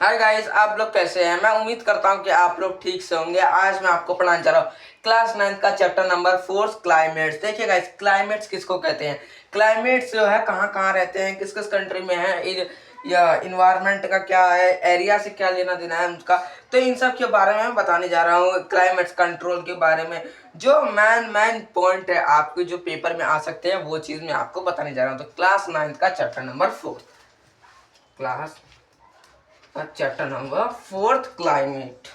Hi guys, आप लोग कैसे हैं। मैं उम्मीद करता हूं कि आप लोग ठीक से होंगे। आज मैं आपको पढ़ाने जा रहा हूं क्लास 9 का चैप्टर नंबर 4 क्लाइमेट्स। देखिए गाइस, क्लाइमेट्स किसको कहते हैं। क्लाइमेट्स जो है कहाँ कहाँ रहते हैं, किस किस कंट्री में है, या इन्वायरमेंट का क्या है, एरिया से क्या लेना देना है उसका। तो इन सब के बारे में मैं बताने जा रहा हूँ, क्लाइमेट्स कंट्रोल के बारे में। जो मैन पॉइंट है आपके जो पेपर में आ सकते हैं वो चीज़ मैं आपको बताने जा रहा हूँ। तो क्लास 9 का chapter number 4, class chapter number 4 climate.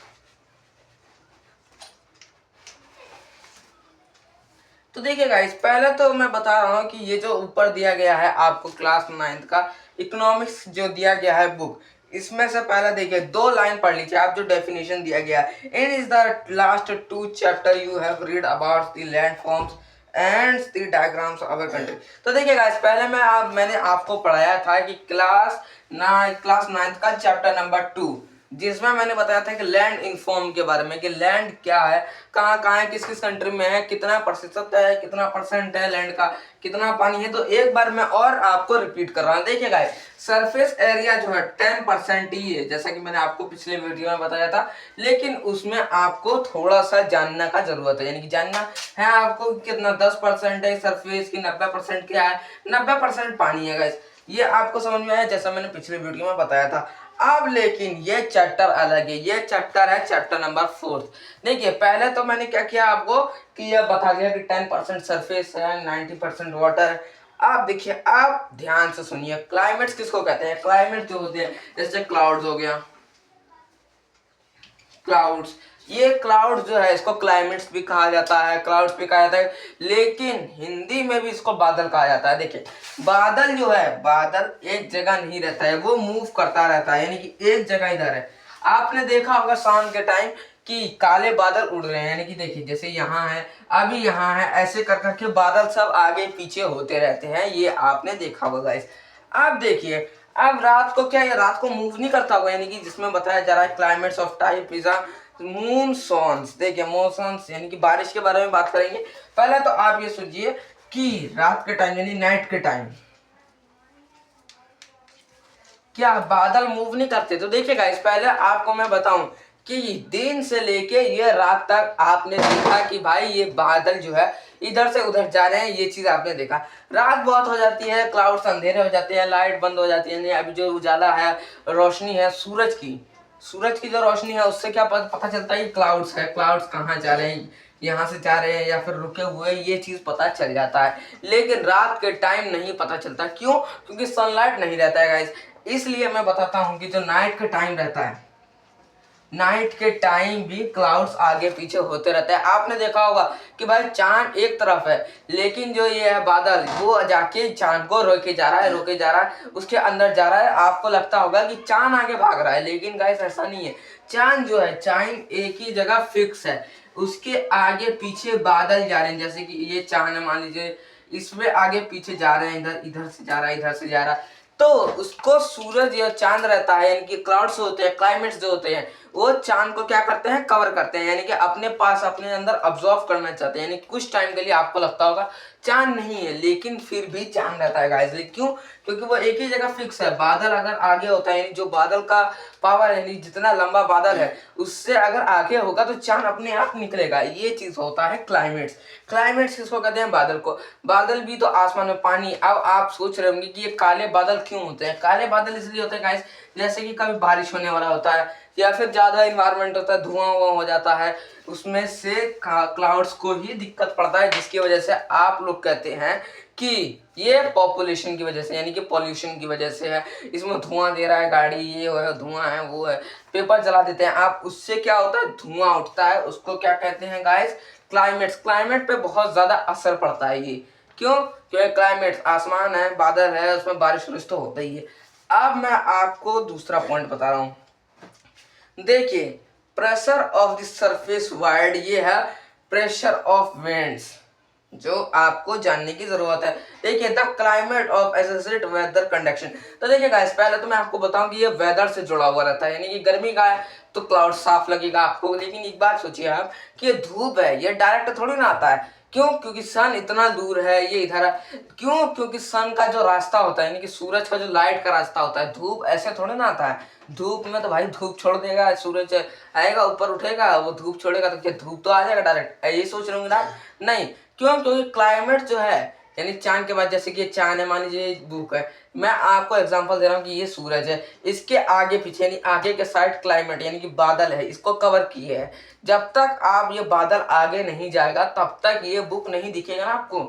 तो देखिए गाइस, पहले तो मैं बता रहा हूँ कि ये जो ऊपर दिया गया है आपको क्लास 9 का इकोनॉमिक्स जो दिया गया है बुक, इसमें से पहले देखिए 2 लाइन पढ़ लीजिए आप। जो डेफिनेशन दिया गया है, in is the last 2 chapter you have read about the land forms and the diagrams of our country. तो देखिए गाइस, पहले मैंने आपको पढ़ाया था कि क्लास 9 का चैप्टर नंबर 2, जिसमें मैंने बताया था कि लैंड इन्फॉर्म के बारे में, कि लैंड क्या है, कहाँ कहाँ है, किस किस कंट्री में है, कितना प्रतिशत है, कितना परसेंट है लैंड का, कितना पानी है। तो एक बार मैं और आपको रिपीट कर रहा हूँ। देखिए गाइस, सरफेस एरिया जो है 10% ही है, जैसा कि मैंने आपको पिछले वीडियो में बताया था। लेकिन उसमें आपको थोड़ा सा जानना का जरूरत है, यानी कि जानना है आपको कितना 10% है सरफेस की, 90% क्या है, 90% पानी है गाइस। ये आपको समझ में आया जैसा मैंने पिछले वीडियो में बताया था। अब लेकिन ये चैप्टर अलग है, ये चैप्टर है चैप्टर नंबर 4। देखिए, पहले तो मैंने क्या किया आपको कि ये बता दिया कि 10% सरफेस है, 90% वाटर है। आप देखिए, आप ध्यान से सुनिए, क्लाइमेट्स किसको कहते हैं। क्लाइमेट जो होते हैं, जैसे क्लाउड्स हो गया, क्लाउड्स, ये क्लाउड जो है इसको क्लाइमेट्स भी कहा जाता है, क्लाउड्स भी कहा जाता है, लेकिन हिंदी में भी इसको बादल कहा जाता है। देखिए, बादल जो है, बादल एक जगह नहीं रहता है, वो मूव करता रहता है, यानी कि एक जगह इधर है। आपने देखा होगा शाम के टाइम कि काले बादल उड़ रहे हैं, यानी कि देखिए जैसे यहाँ है, अभी यहाँ है, ऐसे कर करके बादल सब आगे पीछे होते रहते हैं। ये आपने देखा होगा गाइस। अब देखिए, अब रात को क्या, ये रात को मूव नहीं करता होगा, यानी कि जिसमें बताया जा रहा है क्लाइमेट्स ऑफ टाइप इज मूनसॉन्स। देखिए, मॉनसून्स यानी कि बारिश के बारे में बात करेंगे। पहले तो आप ये सोचिए कि रात के टाइम यानी नाइट के टाइम क्या बादल मूव नहीं करते। तो देखिए गाइस, पहले आपको मैं बताऊं कि दिन से लेके ये रात तक आपने देखा कि भाई ये बादल जो है इधर से उधर जा रहे हैं, ये चीज आपने देखा। रात बहुत हो जाती है, क्लाउड्स अंधेरे हो जाते हैं, लाइट बंद हो जाती है। अभी जो उजाला है, रोशनी है सूरज की जो रोशनी है, उससे क्या पता चलता है कि क्लाउड्स है, क्लाउड्स कहाँ जा रहे हैं, यहाँ से जा रहे हैं या फिर रुके हुए, ये चीज पता चल जाता है। लेकिन रात के टाइम नहीं पता चलता। क्यों? क्योंकि सनलाइट नहीं रहता है गाइस। इसलिए मैं बताता हूं कि जो नाइट का टाइम रहता है, नाइट के टाइम भी क्लाउड्स आगे पीछे होते रहते हैं। आपने देखा होगा कि भाई चांद एक तरफ है, लेकिन जो ये है बादल, वो जाके चांद को रोके जा रहा है, उसके अंदर जा रहा है। आपको लगता होगा कि चांद आगे भाग रहा है, लेकिन गाइस ऐसा नहीं है। चांद जो है, चांद एक ही जगह फिक्स है, उसके आगे पीछे बादल जा रहे हैं। जैसे कि ये चांद है, मान लीजिए इसमें आगे पीछे जा रहे हैं, इधर इधर से जा रहा है, इधर से जा रहा है। तो उसको सूरज या चांद रहता है, यानी कि क्लाउड्स होते हैं, क्लाइमेट्स जो होते हैं, वो चांद को क्या करते हैं, कवर करते हैं, यानी कि अपने पास अपने अंदर ऑब्जॉर्व करना चाहते हैं। यानी कुछ टाइम के लिए आपको लगता होगा चांद नहीं है, लेकिन फिर भी चांद रहता है गाइस। क्यों? क्योंकि वो एक ही जगह फिक्स है। बादल अगर आगे होता है, यानी जो बादल का पावर है, यानी जितना लंबा बादल है उससे अगर आगे होगा तो चांद अपने आप निकलेगा। ये चीज होता है क्लाइमेट्स। क्लाइमेट्स किसको कहते हैं? बादल को। बादल भी तो आसमान में पानी। अब आप सोच रहे होंगे कि ये काले बादल क्यों होते हैं। काले बादल इसलिए होते हैं गाइस, जैसे कि कभी बारिश होने वाला होता है, या फिर ज्यादा इन्वायरमेंट होता है, धुआं वुआं हो जाता है, उसमें से क्लाउड्स को ही दिक्कत पड़ता है, जिसकी वजह से आप लोग कहते हैं कि ये पॉपुलेशन की वजह से, यानी कि पॉल्यूशन की वजह से है। इसमें धुआं दे रहा है गाड़ी, ये है, धुआं है, वो है, पेपर जला देते हैं आप, उससे क्या होता है, धुआं उठता है। उसको क्या कहते हैं गाइस? क्लाइमेट्स। क्लाइमेट पे बहुत ज्यादा असर पड़ता है ये। क्यों? क्योंकि क्लाइमेट, आसमान है, बादल है, उसमें बारिश वारिश तो होता ही है। अब मैं आपको दूसरा पॉइंट बता रहा हूं। देखिए, pressure of the surface wide, ये है प्रेशर ऑफ विंड्स, जो आपको जानने की जरूरत है। देखिए, the climate of associate weather conduction. तो देखिए गाइस, पहले तो मैं आपको बताऊं कि ये वेदर से जुड़ा हुआ रहता है, यानी कि गर्मी का है तो क्लाउड साफ लगेगा आपको। लेकिन एक बात सोचिए आप कि ये धूप है, ये डायरेक्ट थोड़ी ना आता है, क्यों? क्योंकि सन इतना दूर है, ये इधर है। क्यों? क्योंकि सन का जो रास्ता होता है, यानी कि सूरज का जो लाइट का रास्ता होता है, धूप ऐसे थोड़े ना आता है। धूप में तो भाई धूप छोड़ देगा, सूरज आएगा ऊपर उठेगा, वो धूप छोड़ेगा तो क्या धूप तो आ जाएगा डायरेक्ट, ये सोच रहे होंगे ना? नहीं। क्यों? क्योंकि क्लाइमेट जो है, यानी चांद के बाद, जैसे कि ये चांद है, मान लीजिए ये बुक है, मैं आपको एग्जांपल दे रहा हूँ कि ये सूरज है, इसके आगे पीछे यानी आगे के साइड क्लाइमेट यानी कि बादल है, इसको कवर किए है। जब तक आप ये बादल आगे नहीं जाएगा तब तक ये बुक नहीं दिखेगा ना आपको।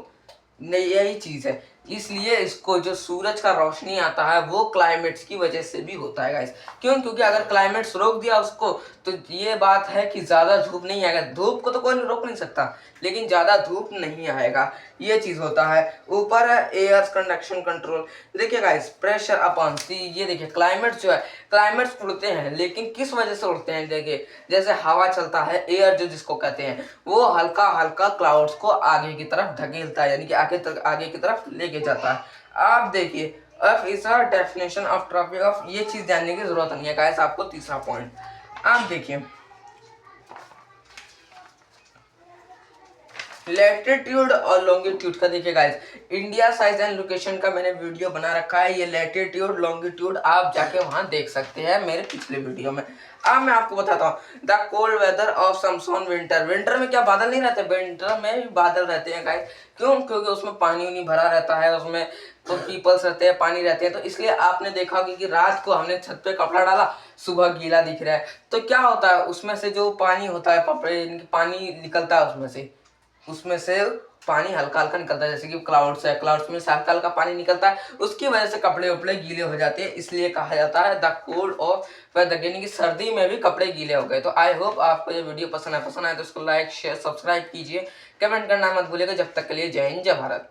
नहीं, यही चीज है। इसलिए इसको जो सूरज का रोशनी आता है वो क्लाइमेट्स की वजह से भी होता है गाइस। क्यों? क्योंकि अगर क्लाइमेट्स रोक दिया उसको तो ये बात है कि ज्यादा धूप नहीं आएगा। धूप को तो कोई रोक नहीं सकता, लेकिन ज्यादा धूप नहीं आएगा, ये चीज होता है। ऊपर है एयर कंडक्शन कंट्रोल। देखिए गाइस, प्रेशर अपॉन सी, ये देखिए क्लाइमेट जो है, क्लाइमेट्स उड़ते हैं, लेकिन किस वजह से उड़ते हैं? देखिए जैसे हवा चलता है, एयर जो जिसको कहते हैं, वो हल्का हल्का क्लाउड्स को आगे की तरफ धकेलता है, यानी कि आगे की तरफ लेके जाता है। आप देखिए, F is a definition of tropic of, ये चीज जानने की जरूरत नहीं है गाइस आपको। तीसरा पॉइंट आप देखिए, लैटिट्यूड और लॉन्गिट्यूड का। देखिए guys, India size and location का मैंने वीडियो बना रखा है, ये लैटिट्यूड लॉन्गिट्यूड आप जाके वहां देख सकते हैं मेरे पिछले वीडियो में। अब मैं आपको बताता हूँ द कोल्ड वेदर ऑफ समसोन विंटर। विंटर में क्या बादल नहीं रहते? विंटर में भी बादल रहते हैं गाइस। क्यों? क्योंकि उसमें पानी उनी भरा रहता है, उसमें तो पीपल्स रहते हैं, पानी रहते हैं, तो इसलिए आपने देखा होगा कि रात को हमने छत पे कपड़ा डाला, सुबह गीला दिख रहा है, तो क्या होता है उसमें से जो पानी होता है, पानी निकलता है उसमें से पानी हल्का हल्का निकलता है, जैसे कि क्लाउड्स है, क्लाउड्स में से हल्का हल्का पानी निकलता है, उसकी वजह से कपड़े उपड़े गीले हो जाते हैं। इसलिए कहा जाता है द कोल्ड ऑफ वेदर, यानी कि सर्दी में भी कपड़े गीले हो गए। तो आई होप आपको ये वीडियो पसंद आए तो इसको लाइक शेयर सब्सक्राइब कीजिए, कमेंट करना मत भूलिएगा। जब तक के लिए जय हिंद, जय भारत।